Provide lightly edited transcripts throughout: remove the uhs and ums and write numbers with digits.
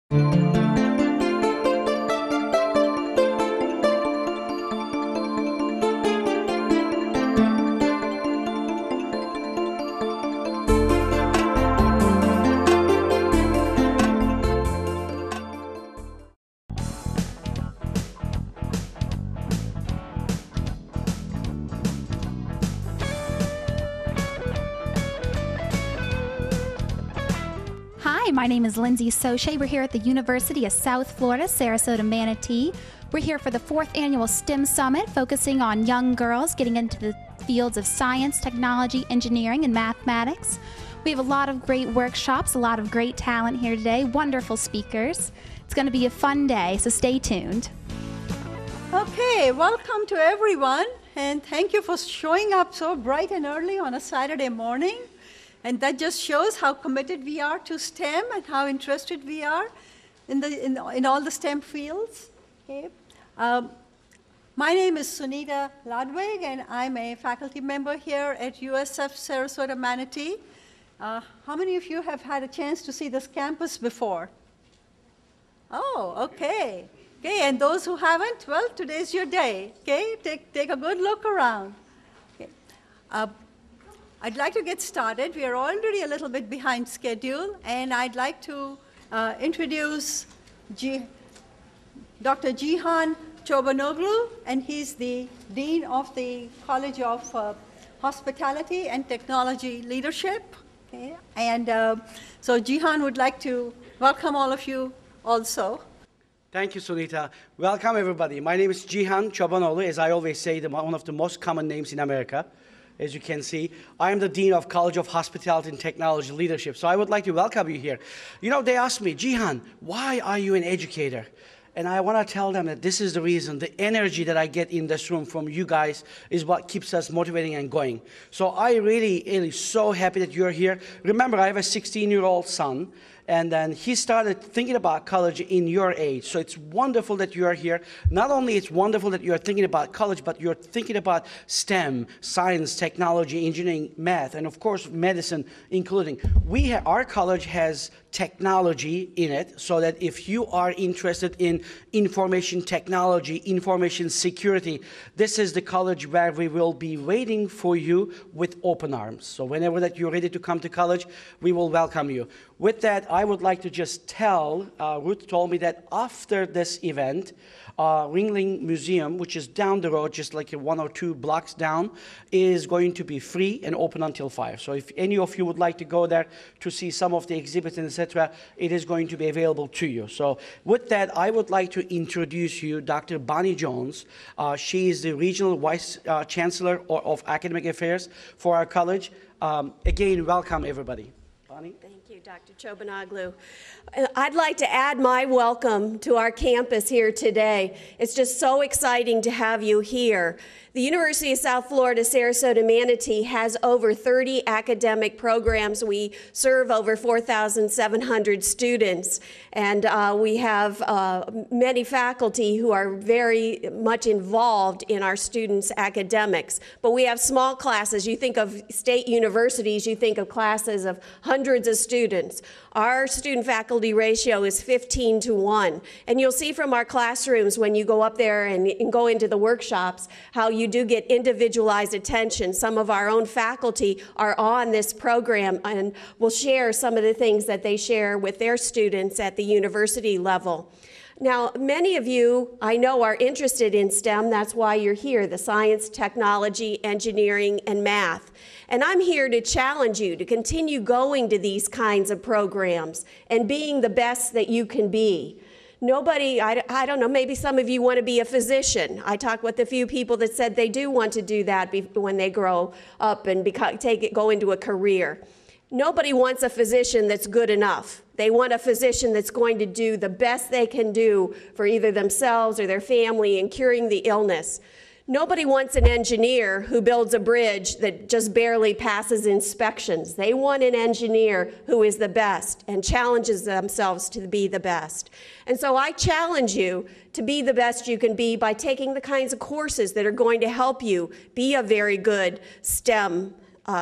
Hi, my name is Lindsay Soche. We're here at the University of South Florida, Sarasota Manatee. We're here for the 4th Annual STEM Summit, focusing on young girls getting into the fields of science, technology, engineering, and mathematics. We have a lot of great workshops, a lot of great talent here today, wonderful speakers. It's going to be a fun day, so stay tuned. Okay, welcome to everyone, and thank you for showing up so bright and early on a Saturday morning. And that just shows how committed we are to STEM and how interested we are in all the STEM fields. Okay. My name is Sunita Ludwig, and I'm a faculty member here at USF Sarasota Manatee. How many of you have had a chance to see this campus before? Oh, okay. Okay, and those who haven't, well, today's your day. Okay, take a good look around. Okay. I'd like to get started. We are already a little bit behind schedule, and I'd like to introduce Dr. Jhan Chavan, and he's the Dean of the College of Hospitality and Technology Leadership. Okay? And so Jhan would like to welcome all of you also. Thank you, Sunita. Welcome, everybody. My name is Jhan Chavan, as I always say, one of the most common names in America. As you can see, I am the Dean of College of Hospitality and Technology Leadership. So I would like to welcome you here. You know, they asked me, Jhan, why are you an educator? And I want to tell them that this is the reason. The energy that I get in this room from you guys is what keeps us motivating and going. So I really so happy that you're here. Remember, I have a 16-year-old son. And then he started thinking about college in your age. So it's wonderful that you are here. Not only it's wonderful that you're thinking about college, but you're thinking about STEM, science, technology, engineering, math, and of course, medicine including. Our college has technology in it, so that if you are interested in information technology, information security, this is the college where we will be waiting for you with open arms. So whenever that you're ready to come to college, we will welcome you. With that, I would like to just tell, Ruth told me that after this event, Ringling Museum, which is down the road, just like 1 or 2 blocks down, is going to be free and open until 5. So if any of you would like to go there to see some of the exhibits, etc., it is going to be available to you. So with that, I would like to introduce you Dr. Bonnie Jones. She is the Regional Vice Chancellor of Academic Affairs for our college. Again, welcome everybody. Bonnie? Thank you, Dr. Tobin Ogul. I'd like to add my welcome to our campus here today. It's just so exciting to have you here. The University of South Florida, Sarasota Manatee has over 30 academic programs. We serve over 4,700 students, and we have many faculty who are very much involved in our students' academics. But we have small classes. You think of state universities, you think of classes of hundreds of students. Our student-faculty ratio is 15 to 1. And you'll see from our classrooms when you go up there and go into the workshops how you do get individualized attention. Some of our own faculty are on this program and will share some of the things that they share with their students at the university level. Now, many of you, I know, are interested in STEM. That's why you're here, the science, technology, engineering, and math. And I'm here to challenge you to continue going to these kinds of programs and being the best that you can be. Nobody, I don't know, maybe some of you want to be a physician. I talked with a few people that said they do want to do that when they grow up and go into a career. Nobody wants a physician that's good enough. They want a physician that's going to do the best they can do for either themselves or their family in curing the illness. Nobody wants an engineer who builds a bridge that just barely passes inspections. They want an engineer who is the best and challenges themselves to be the best. And so I challenge you to be the best you can be by taking the kinds of courses that are going to help you be a very good STEM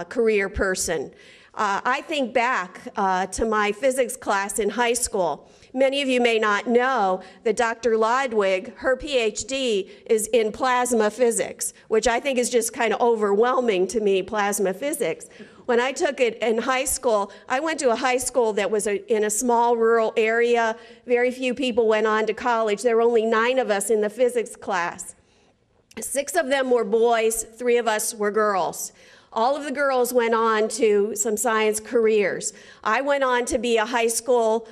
career person. I think back to my physics class in high school. Many of you may not know that Dr. Lodwig, her PhD is in plasma physics, which I think is just kind of overwhelming to me, plasma physics. When I took it in high school, I went to a high school that was in a small rural area. Very few people went on to college. There were only 9 of us in the physics class. 6 of them were boys, 3 of us were girls. All of the girls went on to some science careers. I went on to be a high school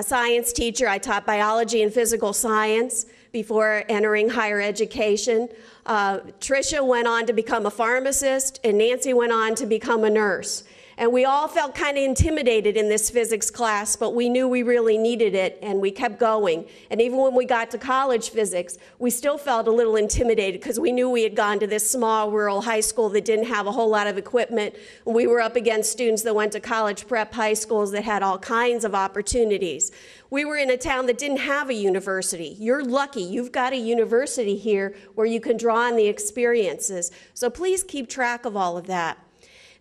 science teacher. I taught biology and physical science before entering higher education. Tricia went on to become a pharmacist, and Nancy went on to become a nurse. And we all felt kind of intimidated in this physics class, but we knew we really needed it, and we kept going. And even when we got to college physics, we still felt a little intimidated because we knew we had gone to this small rural high school that didn't have a whole lot of equipment. We were up against students that went to college prep high schools that had all kinds of opportunities. We were in a town that didn't have a university. You're lucky. You've got a university here where you can draw on the experiences. So please keep track of all of that.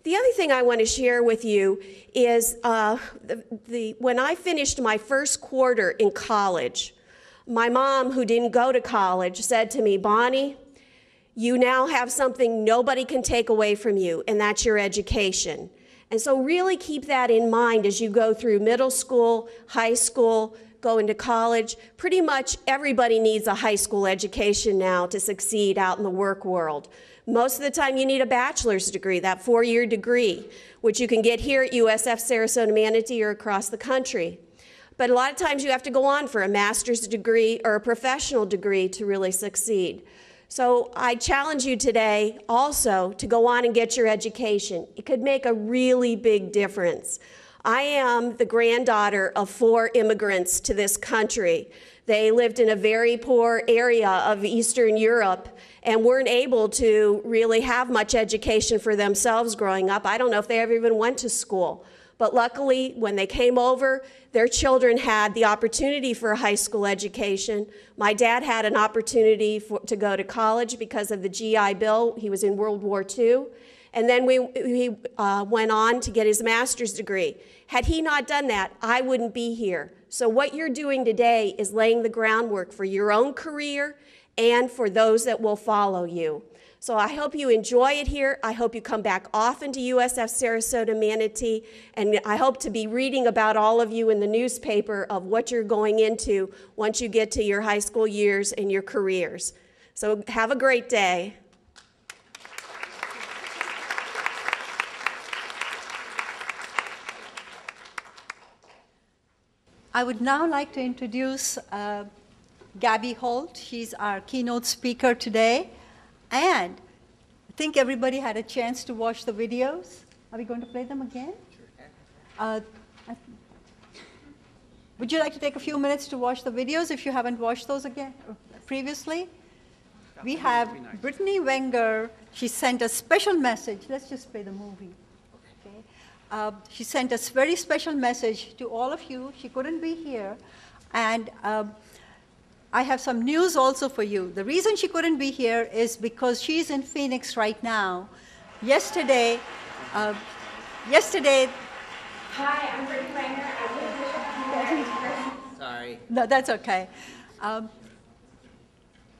The other thing I want to share with you is when I finished my first quarter in college, my mom, who didn't go to college, said to me, "Bonnie, you now have something nobody can take away from you, and that's your education." And so really keep that in mind as you go through middle school, high school, go into college. Pretty much everybody needs a high school education now to succeed out in the work world. Most of the time you need a bachelor's degree, that 4-year degree, which you can get here at USF Sarasota Manatee or across the country. But a lot of times you have to go on for a master's degree or a professional degree to really succeed. So I challenge you today also to go on and get your education. It could make a really big difference. I am the granddaughter of 4 immigrants to this country. They lived in a very poor area of Eastern Europe and weren't able to really have much education for themselves growing up. I don't know if they ever even went to school. But luckily, when they came over, their children had the opportunity for a high school education. My dad had an opportunity to go to college because of the GI Bill. He was in World War II. And then he went on to get his master's degree. Had he not done that, I wouldn't be here. So what you're doing today is laying the groundwork for your own career and for those that will follow you. So I hope you enjoy it here. I hope you come back often to USF Sarasota Manatee, and I hope to be reading about all of you in the newspaper of what you're going into once you get to your high school years and your careers. So have a great day. I would now like to introduce Gabby Holt. She's our keynote speaker today. And I think everybody had a chance to watch the videos. Are we going to play them again? Sure. Would you like to take a few minutes to watch the videos if you haven't watched those again previously? We have Brittany Wenger. She sent a special message. Let's just play the movie. Okay. She sent a very special message to all of you. She couldn't be here. And I have some news also for you. The reason she couldn't be here is because she's in Phoenix right now. Yesterday. Hi, I'm Brittany Wenger. I really wish I could be there in person. Sorry. No, that's okay.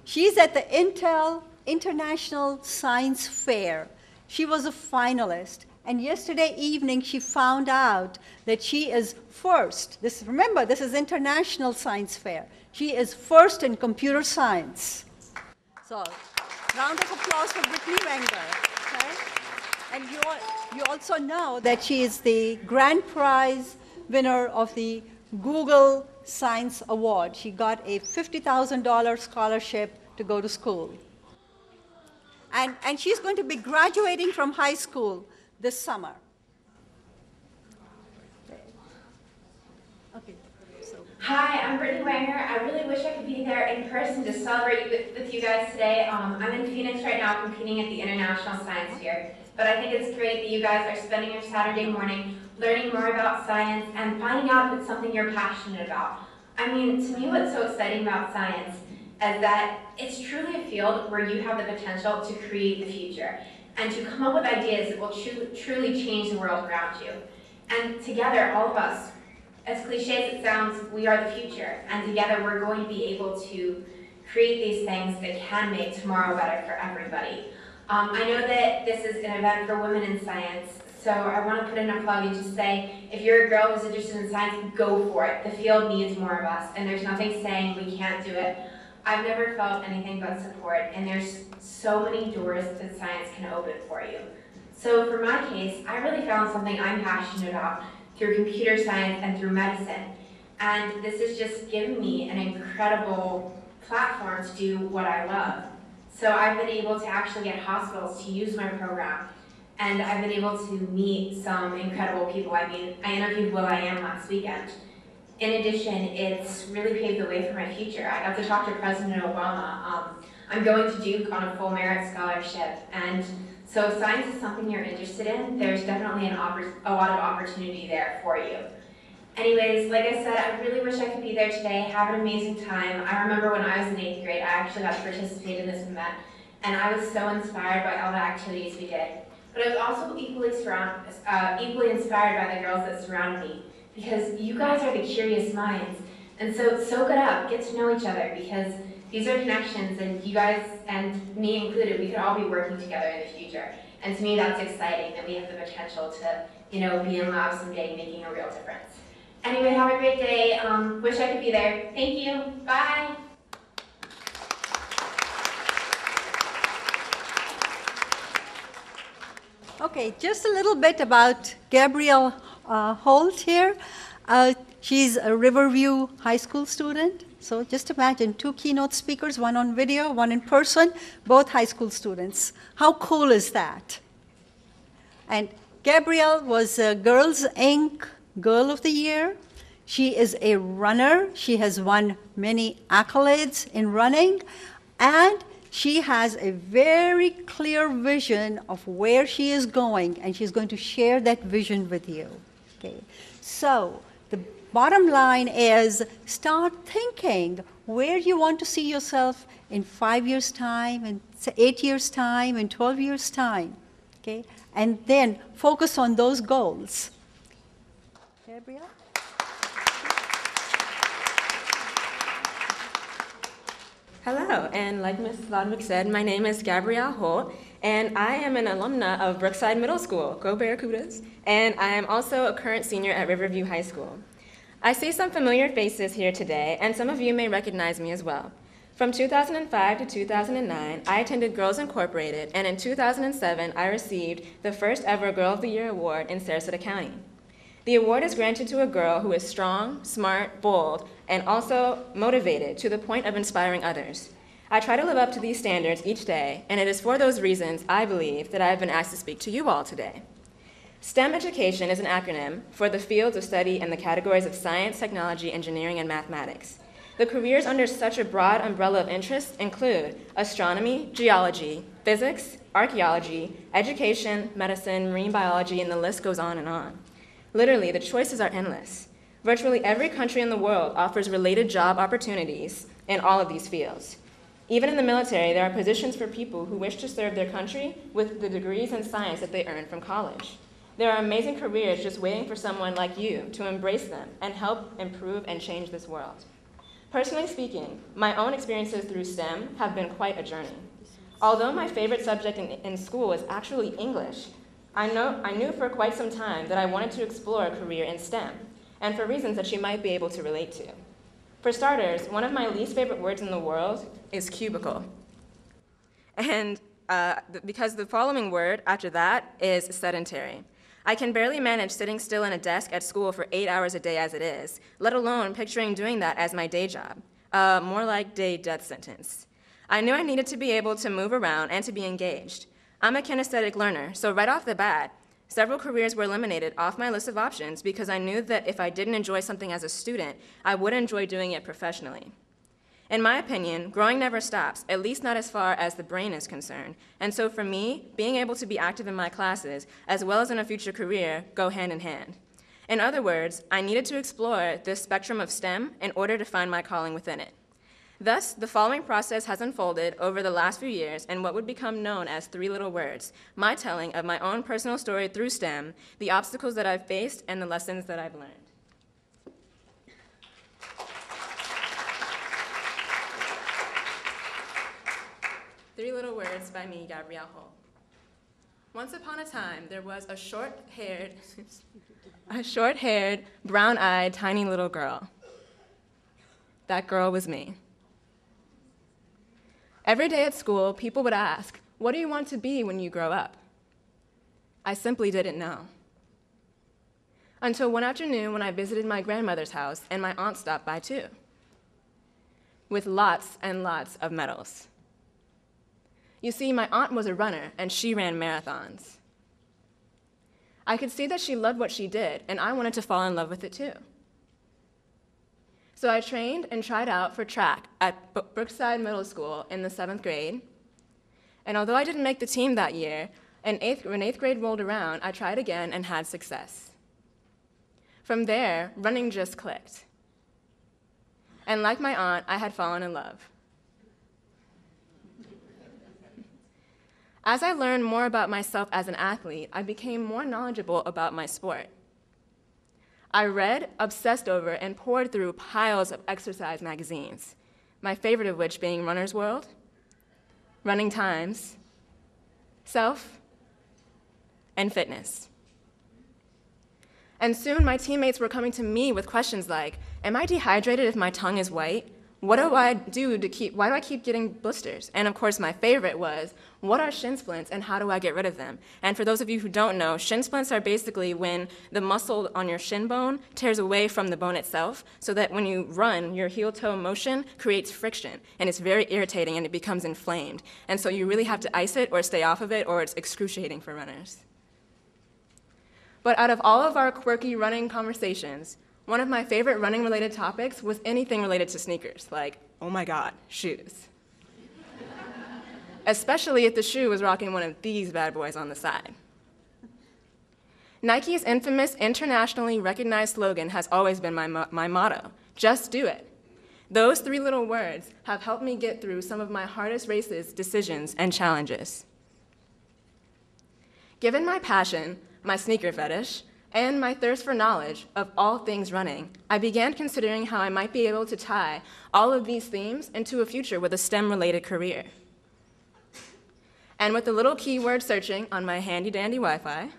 She's at the Intel International Science Fair. She was a finalist. And yesterday evening, she found out that she is first. Remember, this is International Science Fair. She is first in computer science. So, round of applause for Brittany Wenger. Okay? And you also know that she is the grand prize winner of the Google Science Award. She got a $50,000 scholarship to go to school. And she's going to be graduating from high school this summer. Okay. Hi, I'm Brittany Wenger. I really wish I could be there in person to celebrate with you guys today. I'm in Phoenix right now competing at the International Science Fair. But I think it's great that you guys are spending your Saturday morning learning more about science and finding out if it's something you're passionate about. I mean, to me, what's so exciting about science is that it's truly a field where you have the potential to create the future. and to come up with ideas that will truly change the world around you. And together, all of us, as cliche as it sounds, we are the future, and together we're going to be able to create these things that can make tomorrow better for everybody. I know that this is an event for women in science, so I want to put in a plug and just say, if you're a girl who's interested in science, go for it. The field needs more of us, and there's nothing saying we can't do it. I've never felt anything but support, and there's so many doors that science can open for you. So for my case, I really found something I'm passionate about through computer science and through medicine. And this has just given me an incredible platform to do what I love. So I've been able to actually get hospitals to use my program, and I've been able to meet some incredible people. I mean, I interviewed will.i.am last weekend. In addition, it's really paved the way for my future. I got to talk to President Obama. I'm going to Duke on a full merit scholarship, and so if science is something you're interested in, there's definitely a lot of opportunity there for you. Anyways, like I said, I really wish I could be there today, have an amazing time. I remember when I was in 8th grade, I actually got to participate in this event, and I was so inspired by all the activities we did. But I was also equally inspired by the girls that surrounded me, because you guys are the curious minds. And so soak it up, get to know each other, because these are connections, and you guys, and me included, we could all be working together in the future. And to me, that's exciting, that we have the potential to, be in labs someday making a real difference. Anyway, have a great day. Wish I could be there. Thank you. Bye. Okay, just a little bit about Gabrielle Holt here. She's a Riverview High School student. So just imagine 2 keynote speakers, one on video, one in person, both high school students. How cool is that? And Gabrielle was a Girls Inc. Girl of the Year. She is a runner. She has won many accolades in running, and she has a very clear vision of where she is going, and she's going to share that vision with you. Okay. So the bottom line is start thinking where you want to see yourself in 5 years' time, in 8 years' time, in 12 years' time. Okay? And then focus on those goals. Gabrielle? Hello, and like Ms. Lodwick said, my name is Gabrielle Holt, and I am an alumna of Brookside Middle School, go Barracudas, and I am also a current senior at Riverview High School. I see some familiar faces here today, and some of you may recognize me as well. From 2005 to 2009, I attended Girls Incorporated, and in 2007, I received the first ever Girl of the Year award in Sarasota County. The award is granted to a girl who is strong, smart, bold, and also motivated to the point of inspiring others. I try to live up to these standards each day, and it is for those reasons, I believe, that I have been asked to speak to you all today. STEM education is an acronym for the fields of study in the categories of science, technology, engineering, and mathematics. The careers under such a broad umbrella of interests include astronomy, geology, physics, archaeology, education, medicine, marine biology, and the list goes on and on. Literally, the choices are endless. Virtually every country in the world offers related job opportunities in all of these fields. Even in the military, there are positions for people who wish to serve their country with the degrees in science that they earned from college. There are amazing careers just waiting for someone like you to embrace them and help improve and change this world. Personally speaking, my own experiences through STEM have been quite a journey. Although my favorite subject in school was actually English, I knew for quite some time that I wanted to explore a career in STEM, and for reasons that you might be able to relate to. For starters, one of my least favorite words in the world is cubicle. And because the following word after that is sedentary. I can barely manage sitting still in a desk at school for 8 hours a day as it is, let alone picturing doing that as my day job. More like day death sentence. I knew I needed to be able to move around and to be engaged. I'm a kinesthetic learner, so right off the bat, several careers were eliminated off my list of options because I knew that if I didn't enjoy something as a student, I wouldn't enjoy doing it professionally. In my opinion, growing never stops, at least not as far as the brain is concerned. And so for me, being able to be active in my classes, as well as in a future career, go hand in hand. In other words, I needed to explore this spectrum of STEM in order to find my calling within it. Thus, the following process has unfolded over the last few years in what would become known as 3 little words, my telling of my own personal story through STEM, the obstacles that I've faced, and the lessons that I've learned. 3 Little Words by me, Gabrielle Holt. Once upon a time, there was a short-haired, brown-eyed, tiny little girl. That girl was me. Every day at school, people would ask, "What do you want to be when you grow up?" I simply didn't know. Until one afternoon when I visited my grandmother's house and my aunt stopped by too, with lots and lots of medals. You see, my aunt was a runner and she ran marathons. I could see that she loved what she did and I wanted to fall in love with it too. So I trained and tried out for track at Brookside Middle School in the 7th grade. And although I didn't make the team that year, when 8th grade rolled around, I tried again and had success. From there, running just clicked. And like my aunt, I had fallen in love. As I learned more about myself as an athlete, I became more knowledgeable about my sport. I read, obsessed over, and poured through piles of exercise magazines, my favorite of which being Runner's World, Running Times, Self, and Fitness. And soon my teammates were coming to me with questions like, "Am I dehydrated if my tongue is white? Why do I keep getting blisters?" And of course, my favorite was, "What are shin splints and how do I get rid of them?" And for those of you who don't know, shin splints are basically when the muscle on your shin bone tears away from the bone itself, so that when you run, your heel-toe motion creates friction, and it's very irritating and it becomes inflamed. And so you really have to ice it or stay off of it, or it's excruciating for runners. But out of all of our quirky running conversations, one of my favorite running-related topics was anything related to sneakers, like, oh my God, shoes. Especially if the shoe was rocking one of these bad boys on the side. Nike's infamous internationally recognized slogan has always been my motto, just do it. Those 3 little words have helped me get through some of my hardest races, decisions, and challenges. Given my passion, my sneaker fetish, and my thirst for knowledge of all things running, I began considering how I might be able to tie all of these themes into a future with a STEM-related career. And with a little keyword searching on my handy-dandy Wi-Fi,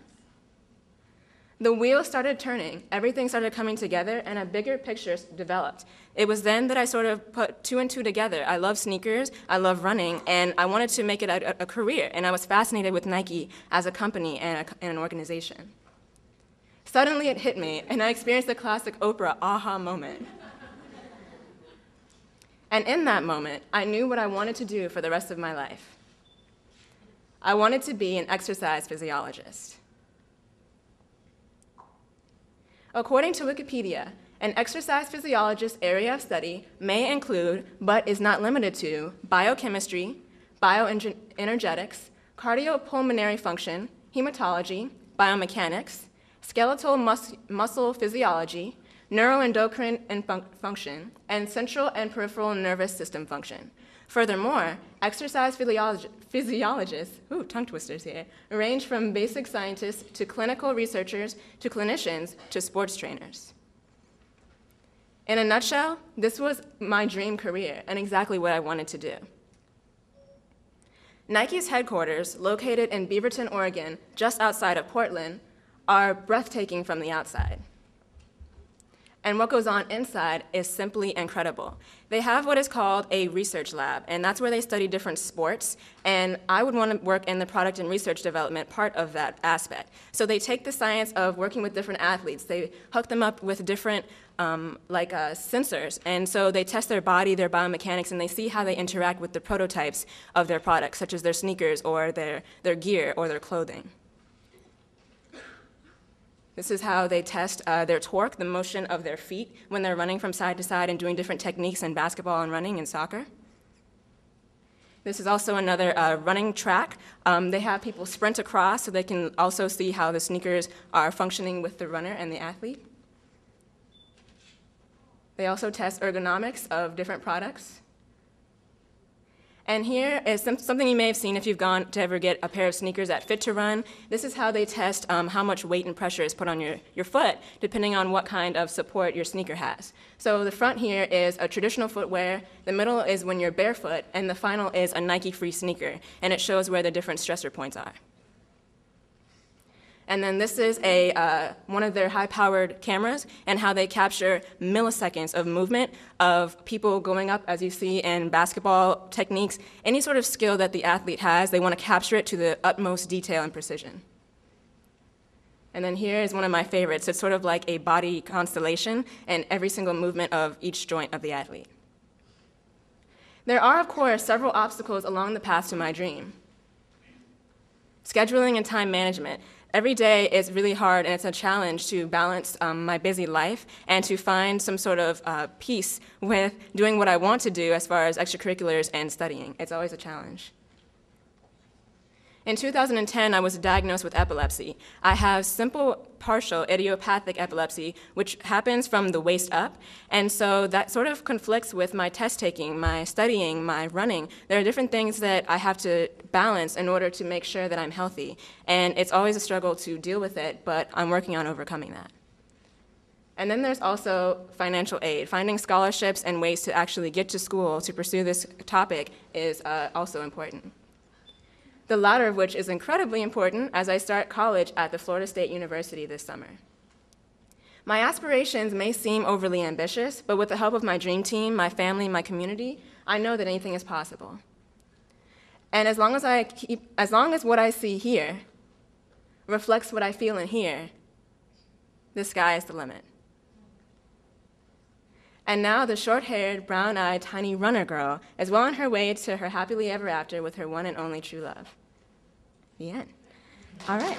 the wheels started turning, everything started coming together, and a bigger picture developed. It was then that I sort of put 2 and 2 together. I love sneakers, I love running, and I wanted to make it a career, and I was fascinated with Nike as a company and an organization. Suddenly it hit me, and I experienced the classic Oprah aha moment. And in that moment, I knew what I wanted to do for the rest of my life. I wanted to be an exercise physiologist. According to Wikipedia, an exercise physiologist's area of study may include, but is not limited to, biochemistry, bioenergetics, cardiopulmonary function, hematology, biomechanics, skeletal muscle physiology, neuroendocrine function, and central and peripheral nervous system function. Furthermore, exercise physiologists, tongue twisters here, range from basic scientists to clinical researchers to clinicians to sports trainers. In a nutshell, this was my dream career and exactly what I wanted to do. Nike's headquarters, located in Beaverton, Oregon, just outside of Portland, are breathtaking from the outside. And what goes on inside is simply incredible. They have what is called a research lab, and that's where they study different sports, and I would want to work in the product and research development part of that aspect. So they take the science of working with different athletes, they hook them up with different sensors, and so they test their body, their biomechanics, and they see how they interact with the prototypes of their products, such as their sneakers or their gear or their clothing. This is how they test their torque, the motion of their feet when they're running from side to side and doing different techniques in basketball and running and soccer. This is also another running track. They have people sprint across so they can also see how the sneakers are functioning with the runner and the athlete. They also test ergonomics of different products. And here is something you may have seen if you've gone to ever get a pair of sneakers at Fit to Run. This is how they test how much weight and pressure is put on your foot, depending on what kind of support your sneaker has. So the front here is a traditional footwear, the middle is when you're barefoot, and the final is a Nike-free sneaker, and it shows where the different stressor points are. And then this is one of their high-powered cameras and how they capture milliseconds of movement of people going up, as you see in basketball techniques. Any sort of skill that the athlete has, they want to capture it to the utmost detail and precision. And then here is one of my favorites. It's sort of like a body constellation and every single movement of each joint of the athlete. There are, of course, several obstacles along the path to my dream. Scheduling and time management. Every day is really hard, and it's a challenge to balance my busy life and to find some sort of peace with doing what I want to do as far as extracurriculars and studying. It's always a challenge. In 2010, I was diagnosed with epilepsy. I have simple partial idiopathic epilepsy, which happens from the waist up, and so that sort of conflicts with my test taking, my studying, my running. There are different things that I have to balance in order to make sure that I'm healthy, and it's always a struggle to deal with it, but I'm working on overcoming that. And then there's also financial aid. Finding scholarships and ways to actually get to school to pursue this topic is also important. The latter of which is incredibly important as I start college at the Florida State University this summer. My aspirations may seem overly ambitious, but with the help of my dream team, my family, my community, I know that anything is possible. And as long as what I see here reflects what I feel in here, the sky is the limit. And now the short-haired, brown-eyed, tiny runner girl is well on her way to her happily ever after with her one and only true love. The end. All right.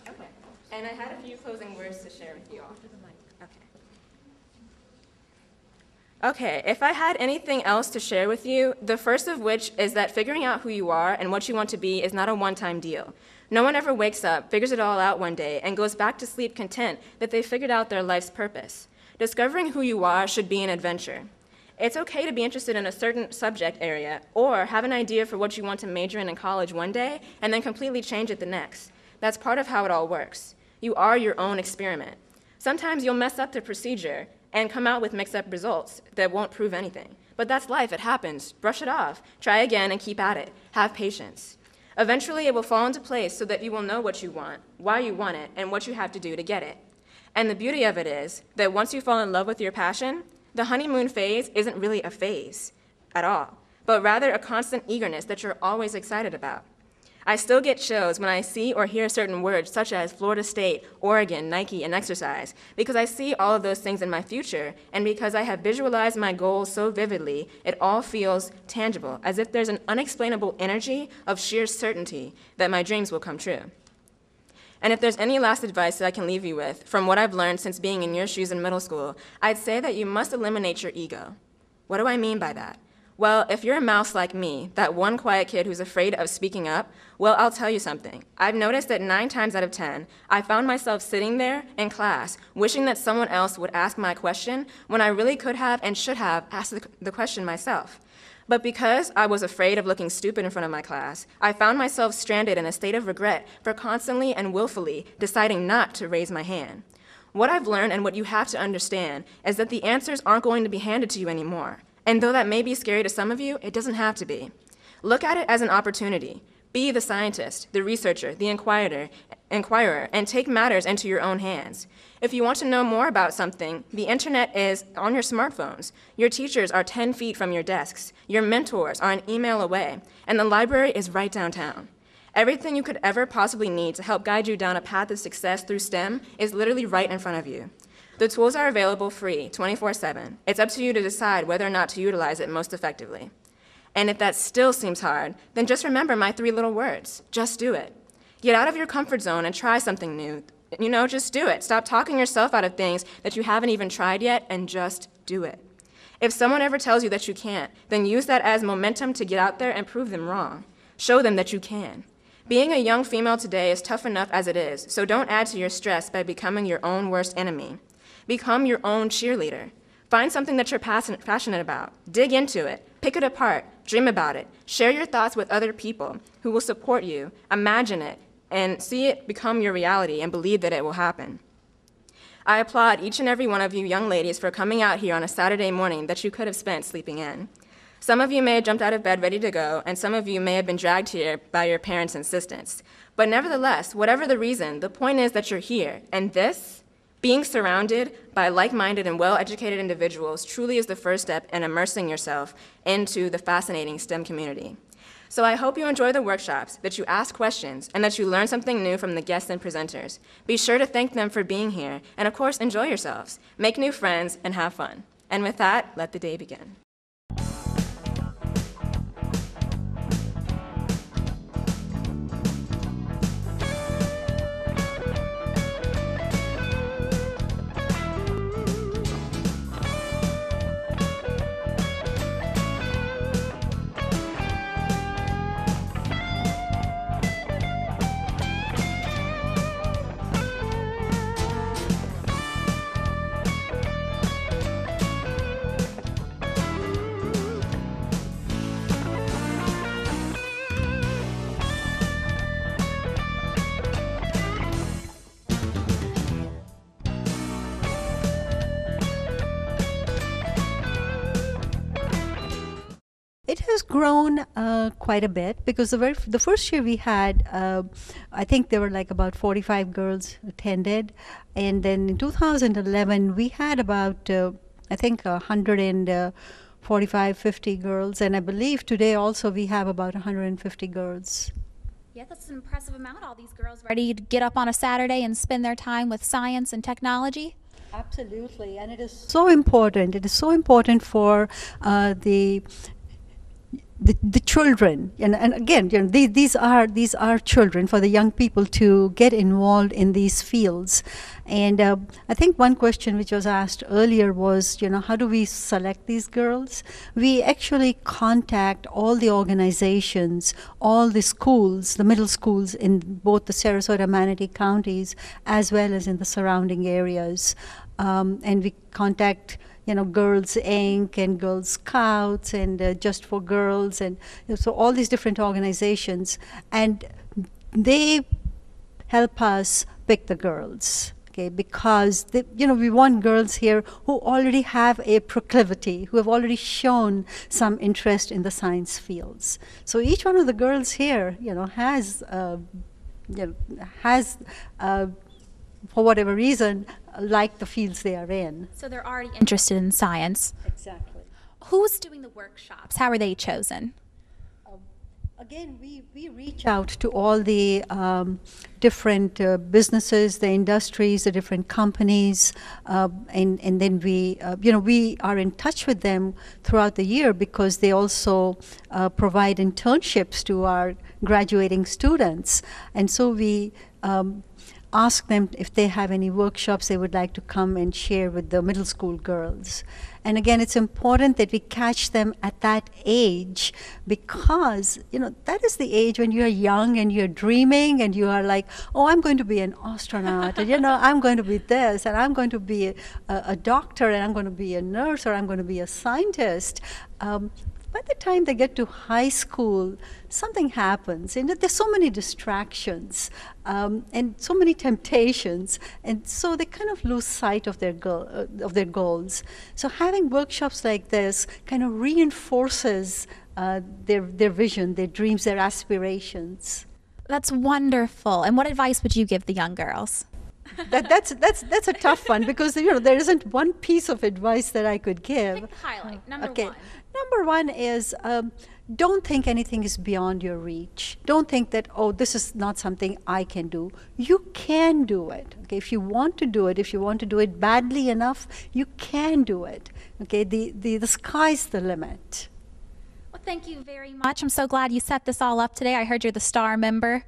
Okay. And I had a few closing words to share with you all. Okay, if I had anything else to share with you, the first of which is that figuring out who you are and what you want to be is not a one-time deal. No one ever wakes up, figures it all out one day, and goes back to sleep content that they figured out their life's purpose. Discovering who you are should be an adventure. It's okay to be interested in a certain subject area or have an idea for what you want to major in college one day and then completely change it the next. That's part of how it all works. You are your own experiment. Sometimes you'll mess up the procedure and come out with mixed up results that won't prove anything. But that's life, it happens. Brush it off. Try again and keep at it. Have patience. Eventually it will fall into place so that you will know what you want, why you want it, and what you have to do to get it. And the beauty of it is that once you fall in love with your passion, the honeymoon phase isn't really a phase at all, but rather a constant eagerness that you're always excited about. I still get chills when I see or hear certain words such as Florida State, Oregon, Nike, and exercise, because I see all of those things in my future, and because I have visualized my goals so vividly, it all feels tangible, as if there's an unexplainable energy of sheer certainty that my dreams will come true. And if there's any last advice that I can leave you with, from what I've learned since being in your shoes in middle school, I'd say that you must eliminate your ego. What do I mean by that? Well, if you're a mouse like me, that one quiet kid who's afraid of speaking up, well, I'll tell you something. I've noticed that 9 times out of 10, I found myself sitting there in class, wishing that someone else would ask my question when I really could have and should have asked the question myself. But because I was afraid of looking stupid in front of my class, I found myself stranded in a state of regret for constantly and willfully deciding not to raise my hand. What I've learned and what you have to understand is that the answers aren't going to be handed to you anymore. And though that may be scary to some of you, it doesn't have to be. Look at it as an opportunity. Be the scientist, the researcher, the inquirer, and take matters into your own hands. If you want to know more about something, the internet is on your smartphones. Your teachers are 10 feet from your desks. Your mentors are an email away. And the library is right downtown. Everything you could ever possibly need to help guide you down a path of success through STEM is literally right in front of you. The tools are available free, 24/7. It's up to you to decide whether or not to utilize it most effectively. And if that still seems hard, then just remember my 3 little words. Just do it. Get out of your comfort zone and try something new. Just do it. Stop talking yourself out of things that you haven't even tried yet, and just do it. If someone ever tells you that you can't, then use that as momentum to get out there and prove them wrong. Show them that you can. Being a young female today is tough enough as it is, so don't add to your stress by becoming your own worst enemy. Become your own cheerleader. Find something that you're passionate about. Dig into it. Pick it apart. Dream about it. Share your thoughts with other people who will support you. Imagine it and see it become your reality and believe that it will happen. I applaud each and every one of you young ladies for coming out here on a Saturday morning that you could have spent sleeping in. Some of you may have jumped out of bed ready to go, and some of you may have been dragged here by your parents' insistence. But nevertheless, whatever the reason, the point is that you're here, and this, being surrounded by like-minded and well-educated individuals, truly is the first step in immersing yourself into the fascinating STEM community. So I hope you enjoy the workshops, that you ask questions, and that you learn something new from the guests and presenters. Be sure to thank them for being here, and of course, enjoy yourselves. Make new friends, and have fun. And with that, let the day begin. It has grown quite a bit because the first year we had, I think there were like about 45 girls attended, and then in 2011 we had about I think 145, 50 girls, and I believe today also we have about 150 girls. Yeah, that's an impressive amount. All these girls ready to get up on a Saturday and spend their time with science and technology. Absolutely, and it is so important. It is so important for the children, and again, you know, these are children, for the young people to get involved in these fields. And I think one question which was asked earlier was, you know, how do we select these girls? We actually contact all the organizations, all the schools, the middle schools in both the Sarasota, Manatee counties, as well as in the surrounding areas, and we contact, you know, Girls Inc. and Girl Scouts and Just for Girls, and you know, so all these different organizations, and they help us pick the girls. Okay, because you know, we want girls here who already have a proclivity, who have already shown some interest in the science fields. So each one of the girls here, you know, has for whatever reason, like the fields they are in. So they're already interested in science. Exactly. Who's doing the workshops? How are they chosen? Again, we reach out to all the different businesses, the industries, the different companies, and then we, you know, we are in touch with them throughout the year because they also provide internships to our graduating students. And so we ask them if they have any workshops they would like to come and share with the middle school girls. And again, it's important that we catch them at that age because, you know, that is the age when you're young and you're dreaming and you are like, oh, I'm going to be an astronaut, and, you know, I'm going to be this, and I'm going to be a doctor, and I'm going to be a nurse, or I'm going to be a scientist. By the time they get to high school, something happens, and there's so many distractions and so many temptations, and so they kind of lose sight of their goals. So having workshops like this kind of reinforces their vision, their dreams, their aspirations. That's wonderful. And what advice would you give the young girls? That's a tough one because, you know, there isn't one piece of advice that I could give. Highlight number Okay. one. Number one is don't think anything is beyond your reach. Don't think that, oh, this is not something I can do. You can do it. Okay, if you want to do it, if you want to do it badly enough, you can do it. Okay, the sky's the limit. Well, thank you very much. I'm so glad you set this all up today. I heard you're the star member.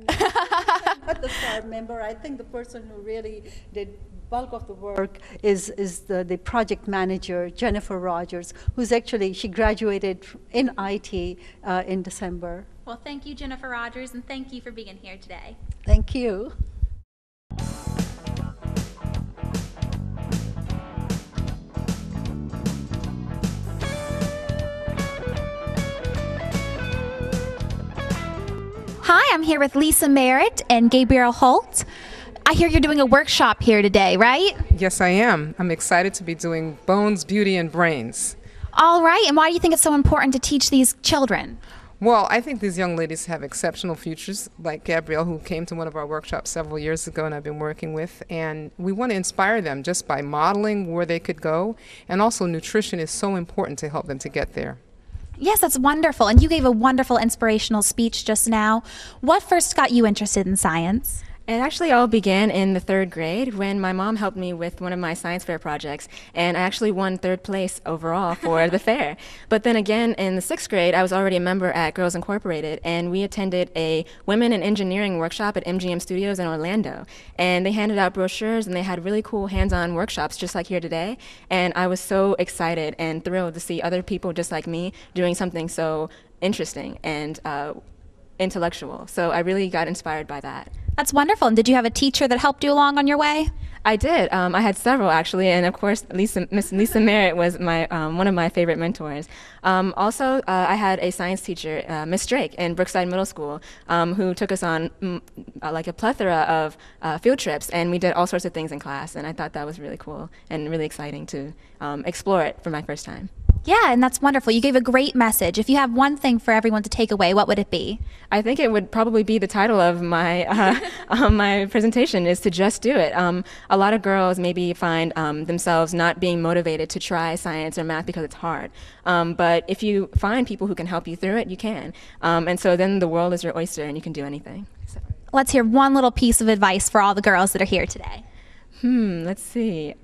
Not the star member. I think the person who really did bulk of the work is the project manager, Jennifer Rogers, who's actually, she graduated in IT in December. Well, thank you, Jennifer Rogers, and thank you for being here today. Thank you. Hi, I'm here with Lisa Merritt and Gabrielle Holt. I hear you're doing a workshop here today, right? Yes, I am. I'm excited to be doing Bones, Beauty, and Brains. All right, and why do you think it's so important to teach these children? Well, I think these young ladies have exceptional futures, like Gabrielle, who came to one of our workshops several years ago and I've been working with. And we want to inspire them just by modeling where they could go. And also, nutrition is so important to help them to get there. Yes, that's wonderful. And you gave a wonderful inspirational speech just now. What first got you interested in science? It actually all began in the 3rd grade when my mom helped me with one of my science fair projects, and I actually won 3rd place overall for the fair. But then again, in the 6th grade, I was already a member at Girls Incorporated, and we attended a Women in Engineering workshop at MGM Studios in Orlando. And they handed out brochures, and they had really cool hands-on workshops just like here today. And I was so excited and thrilled to see other people just like me doing something so interesting and intellectual. So I really got inspired by that. That's wonderful. And did you have a teacher that helped you along on your way? I did. I had several actually, and of course, Miss Lisa Merritt was my one of my favorite mentors. Also, I had a science teacher, Miss Drake, in Brookside Middle School, who took us on like a plethora of field trips, and we did all sorts of things in class. And I thought that was really cool and really exciting to explore it for my first time. Yeah, and that's wonderful. You gave a great message. If you have one thing for everyone to take away, what would it be? I think it would probably be the title of my my presentation is to just do it. A lot of girls maybe find themselves not being motivated to try science or math because it's hard. But if you find people who can help you through it, you can. And so then the world is your oyster and you can do anything. So. Let's hear one little piece of advice for all the girls that are here today. Let's see.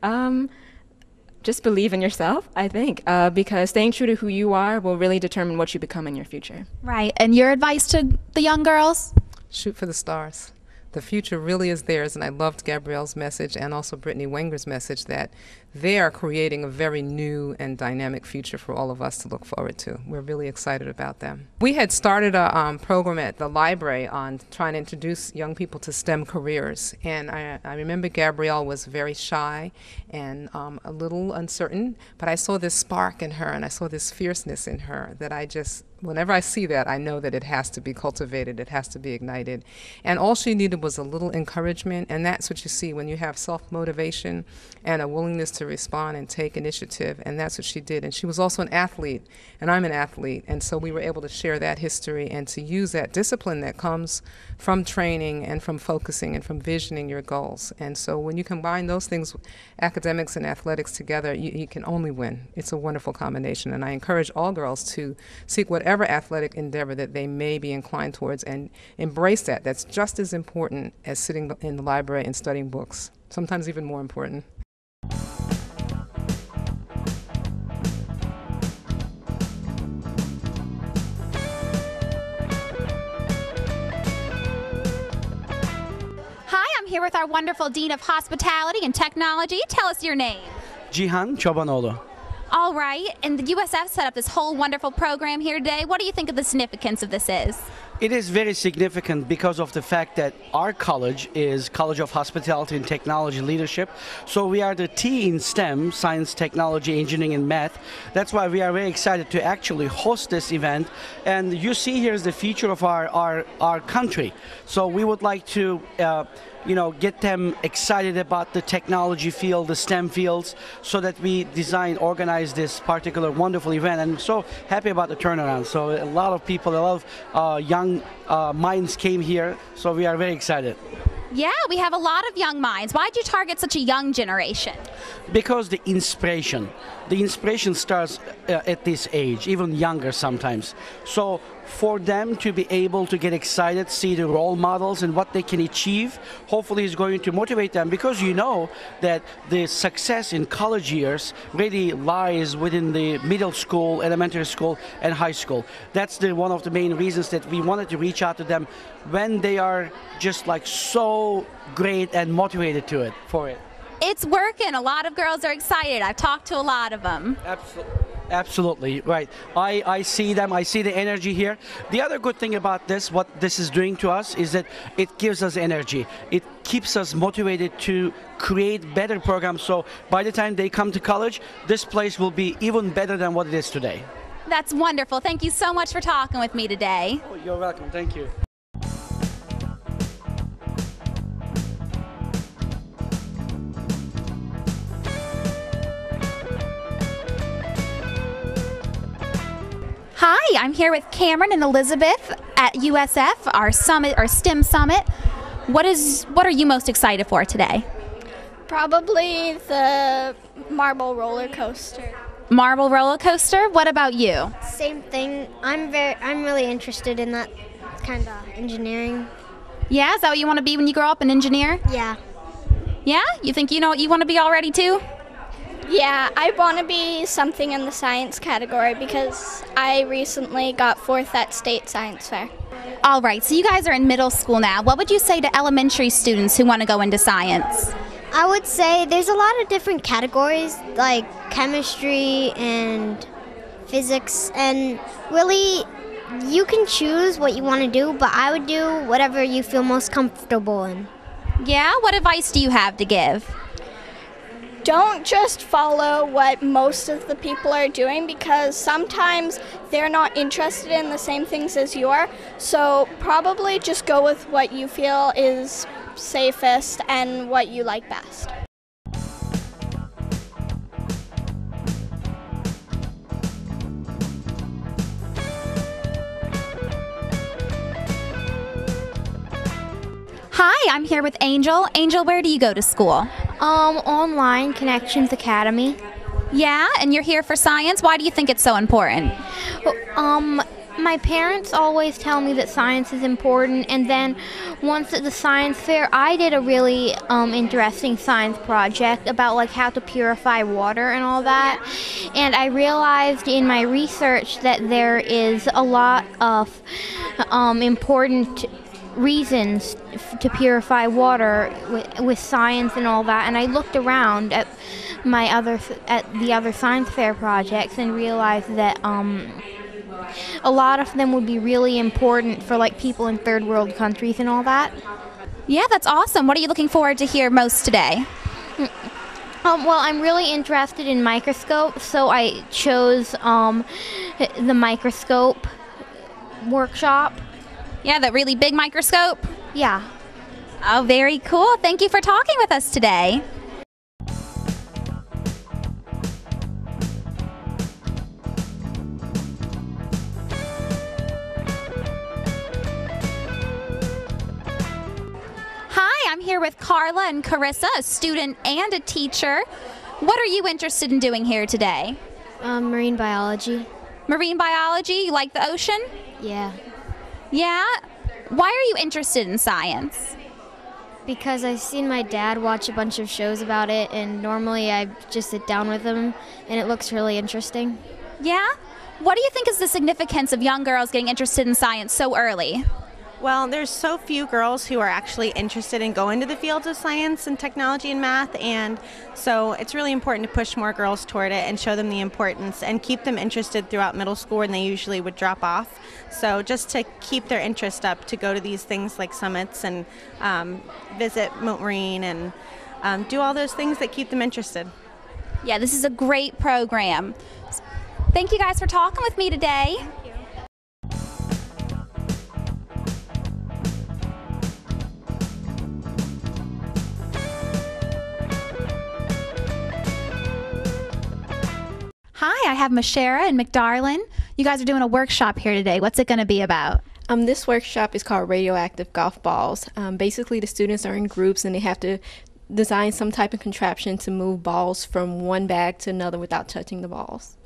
Just believe in yourself, I think, because staying true to who you are will really determine what you become in your future. Right. And your advice to the young girls? Shoot for the stars. The future really is theirs, and I loved Gabrielle's message and also Brittany Wenger's message that they are creating a very new and dynamic future for all of us to look forward to. We're really excited about them. We had started a program at the library on trying to introduce young people to STEM careers, and I remember Gabrielle was very shy and a little uncertain, but I saw this spark in her and I saw this fierceness in her that I just, whenever I see that, I know that it has to be cultivated, it has to be ignited. And all she needed was a little encouragement, and that's what you see when you have self-motivation and a willingness to respond and take initiative, and that's what she did. And she was also an athlete, and I'm an athlete, and so we were able to share that history and to use that discipline that comes from training and from focusing and from visioning your goals. And so when you combine those things, academics and athletics together, you can only win. It's a wonderful combination, and I encourage all girls to seek whatever athletic endeavor that they may be inclined towards and embrace that. That's just as important as sitting in the library and studying books, sometimes even more important. Hi, I'm here with our wonderful Dean of Hospitality and Technology. Tell us your name. Jhan Chavan. All right, and the USF set up this whole wonderful program here today. What do you think of the significance of this is? It is very significant because of the fact that our college is College of Hospitality and Technology Leadership. So we are the T in STEM, science, technology, engineering, and math. That's why we are very excited to actually host this event. And you see here is the future of our country. So we would like to get them excited about the technology field, the STEM fields, so that we organize this particular wonderful event. And I'm so happy about the turnaround. So a lot of people, a lot of young minds came here, so we are very excited. Yeah, we have a lot of young minds. Why did you target such a young generation? Because the inspiration starts at this age, even younger sometimes. So for them to be able to get excited, see the role models and what they can achieve, hopefully is going to motivate them, because you know that the success in college years really lies within the middle school, elementary school, and high school. That's one of the main reasons that we wanted to reach out to them when they are just like so great and motivated for it. It's working. A lot of girls are excited. I've talked to a lot of them. Absolutely, right. I see them, I see the energy here. The other good thing about this, what this is doing to us, is that it gives us energy. It keeps us motivated to create better programs, so by the time they come to college, this place will be even better than what it is today. That's wonderful. Thank you so much for talking with me today. Oh, you're welcome, thank you. Hi, I'm here with Cameron and Elizabeth at USF, our summit, our STEM summit. What are you most excited for today? Probably the marble roller coaster. Marble roller coaster? What about you? Same thing. I'm really interested in that kind of engineering. Yeah, is that what you want to be when you grow up, an engineer? Yeah. Yeah? You think you know what you want to be already too? Yeah, I want to be something in the science category because I recently got 4th at state science fair. All right, so you guys are in middle school now. What would you say to elementary students who want to go into science? I would say there's a lot of different categories like chemistry and physics, and really you can choose what you want to do, but I would do whatever you feel most comfortable in. Yeah? What advice do you have to give? Don't just follow what most of the people are doing because sometimes they're not interested in the same things as you are. So probably just go with what you feel is safest and what you like best. Hi, I'm here with Angel. Angel, where do you go to school? Online Connections Academy. Yeah, and you're here for science. Why do you think it's so important? My parents always tell me that science is important, and then once at the science fair, I did a really interesting science project about like how to purify water and all that. And I realized in my research that there is a lot of important reasons to purify water with science and all that, and I looked around at the other science fair projects and realized that a lot of them would be really important for like people in third world countries and all that. Yeah, that's awesome. What are you looking forward to hear most today? Well, I'm really interested in microscopes, so I chose the microscope workshop. Yeah, that really big microscope? Yeah. Oh, very cool. Thank you for talking with us today. Hi, I'm here with Karla and Carissa, a student and a teacher. What are you interested in doing here today? Marine biology. Marine biology? You like the ocean? Yeah. Yeah? Why are you interested in science? Because I've seen my dad watch a bunch of shows about it, and normally I just sit down with him, and it looks really interesting. Yeah? What do you think is the significance of young girls getting interested in science so early? Well, there's so few girls who are actually interested in going to the fields of science and technology and math, and so it's really important to push more girls toward it and show them the importance and keep them interested throughout middle school when they usually would drop off. So just to keep their interest up, to go to these things like summits and visit Mote Marine and do all those things that keep them interested. Yeah, this is a great program. Thank you guys for talking with me today. Hi, I have Mashera and McDowell. You guys are doing a workshop here today. What's it going to be about? This workshop is called Radioactive Golf Balls. Basically, the students are in groups and they have to design some type of contraption to move balls from one bag to another without touching the balls.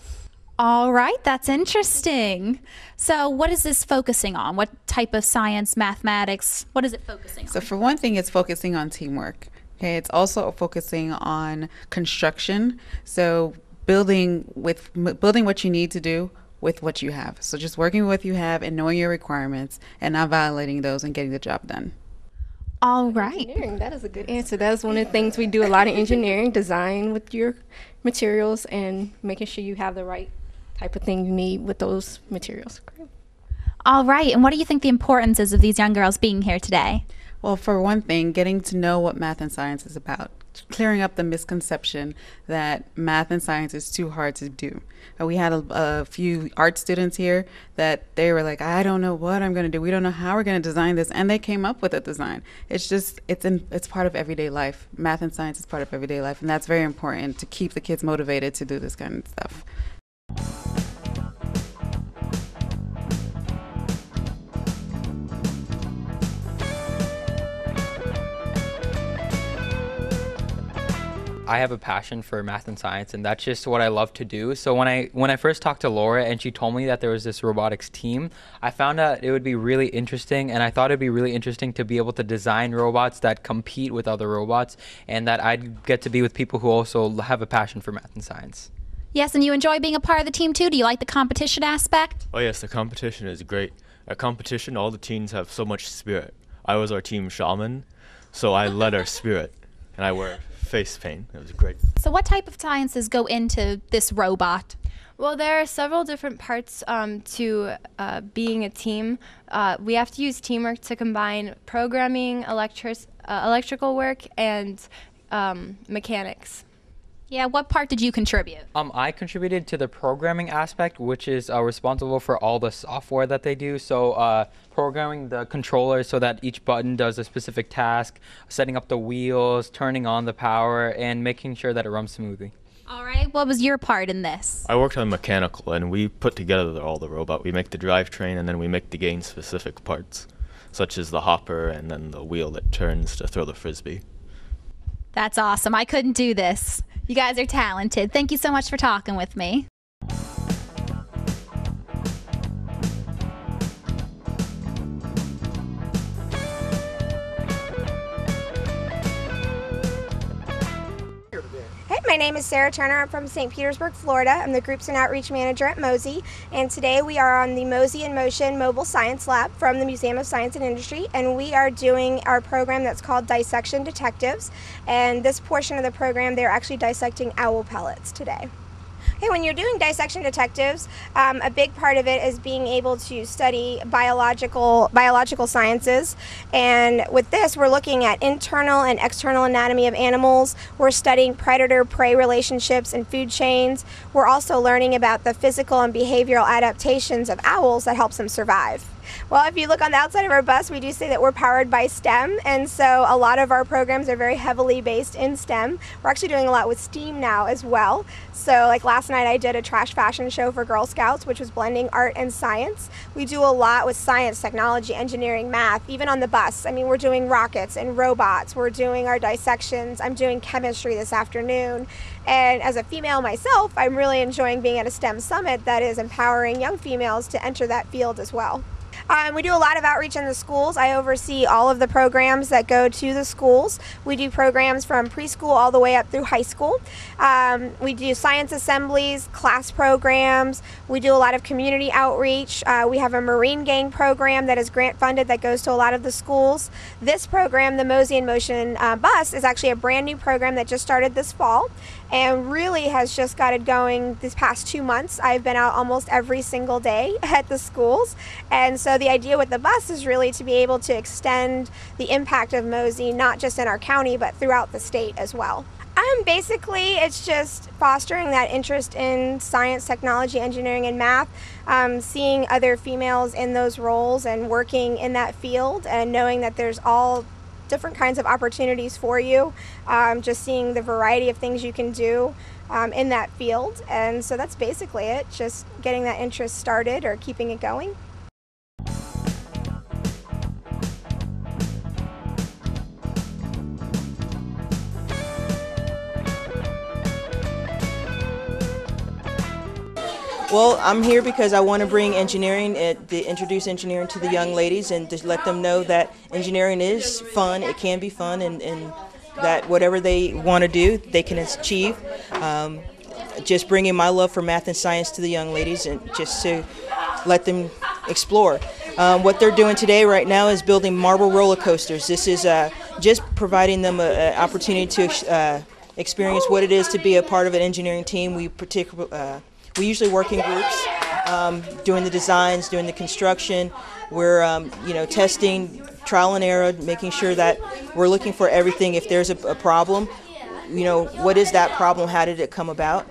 All right, that's interesting. So what is this focusing on? What type of science, mathematics, what is it focusing on? So for one thing, it's focusing on teamwork. Okay, it's also focusing on construction. So building what you need to do with what you have. So just working with what you have and knowing your requirements and not violating those and getting the job done. All right. Engineering, that is a good answer. That is one of the things we do a lot of engineering, design with your materials and making sure you have the right type of thing you need with those materials. All right. And what do you think the importance is of these young girls being here today? Well, for one thing, getting to know what math and science is about, clearing up the misconception that math and science is too hard to do. We had a few art students here that they were like, I don't know what I'm going to do. We don't know how we're going to design this. And they came up with a design. It's just, it's part of everyday life. Math and science is part of everyday life. And that's very important to keep the kids motivated to do this kind of stuff. I have a passion for math and science, and that's just what I love to do. So when I first talked to Laura and she told me that there was this robotics team, I found out it would be really interesting, and I thought it'd be really interesting to be able to design robots that compete with other robots, and that I'd get to be with people who also have a passion for math and science. Yes, and you enjoy being a part of the team too? Do you like the competition aspect? Oh yes, the competition is great. At competition, all the teens have so much spirit. I was our team shaman, so I led our spirit, and I wear face paint. It was great. So what type of sciences go into this robot? Well, there are several different parts to being a team. We have to use teamwork to combine programming, electrical work, and mechanics. Yeah, what part did you contribute? I contributed to the programming aspect, which is responsible for all the software that they do. So programming the controller so that each button does a specific task, setting up the wheels, turning on the power, and making sure that it runs smoothly. All right, what was your part in this? I worked on mechanical, and we put together all the robot. We make the drivetrain, and then we make the game-specific parts, such as the hopper and then the wheel that turns to throw the frisbee. That's awesome. I couldn't do this. You guys are talented. Thank you so much for talking with me. Hey, my name is Sarah Turner. I'm from St. Petersburg, Florida. I'm the Groups and Outreach Manager at Mosey. And today we are on the Mosey in Motion Mobile Science Lab from the Museum of Science and Industry. And we are doing our program that's called Dissection Detectives. And this portion of the program, they're actually dissecting owl pellets today. Okay, when you're doing dissection detectives, a big part of it is being able to study biological sciences. And with this, we're looking at internal and external anatomy of animals. We're studying predator-prey relationships and food chains. We're also learning about the physical and behavioral adaptations of owls that helps them survive. Well, if you look on the outside of our bus, we do say that we're powered by STEM, and so a lot of our programs are very heavily based in STEM. We're actually doing a lot with STEAM now as well. So like last night I did a trash fashion show for Girl Scouts, which was blending art and science. We do a lot with science, technology, engineering, math, even on the bus. I mean, we're doing rockets and robots. We're doing our dissections. I'm doing chemistry this afternoon. And as a female myself, I'm really enjoying being at a STEM summit that is empowering young females to enter that field as well. We do a lot of outreach in the schools. I oversee all of the programs that go to the schools. We do programs from preschool all the way up through high school. We do science assemblies, class programs. We do a lot of community outreach. We have a Marine Gang program that is grant funded that goes to a lot of the schools. This program, the Mosey in Motion bus, is actually a brand new program that just started this fall and really has just got it going these past 2 months. I've been out almost every single day at the schools, and so the idea with the bus is really to be able to extend the impact of Mosey not just in our county but throughout the state as well. Basically, it's just fostering that interest in science, technology, engineering, and math, seeing other females in those roles and working in that field and knowing that there's all different kinds of opportunities for you, just seeing the variety of things you can do in that field. And so that's basically it, just getting that interest started or keeping it going. Well, I'm here because I want to bring engineering, introduce engineering to the young ladies and just let them know that engineering is fun, it can be fun, and that whatever they want to do, they can achieve. Just bringing my love for math and science to the young ladies and just to let them explore. What they're doing today right now is building marble roller coasters. This is just providing them an opportunity to experience what it is to be a part of an engineering team. we usually work in groups, doing the designs, doing the construction. We're testing, trial and error, making sure that we're looking for everything. If there's a problem, what is that problem? How did it come about?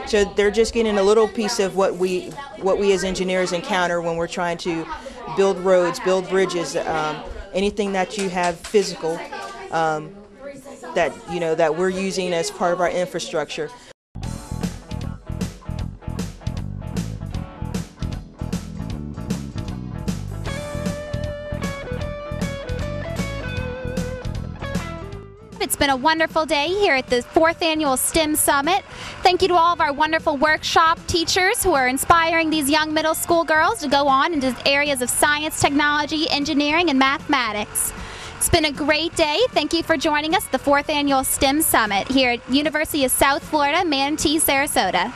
So they're just getting a little piece of what we as engineers encounter when we're trying to build roads, build bridges, anything that you have physical that we're using as part of our infrastructure. It's been a wonderful day here at the 4th Annual STEM Summit. Thank you to all of our wonderful workshop teachers who are inspiring these young middle school girls to go on into areas of science, technology, engineering, and mathematics. It's been a great day. Thank you for joining us at the 4th Annual STEM Summit here at University of South Florida, Manatee, Sarasota.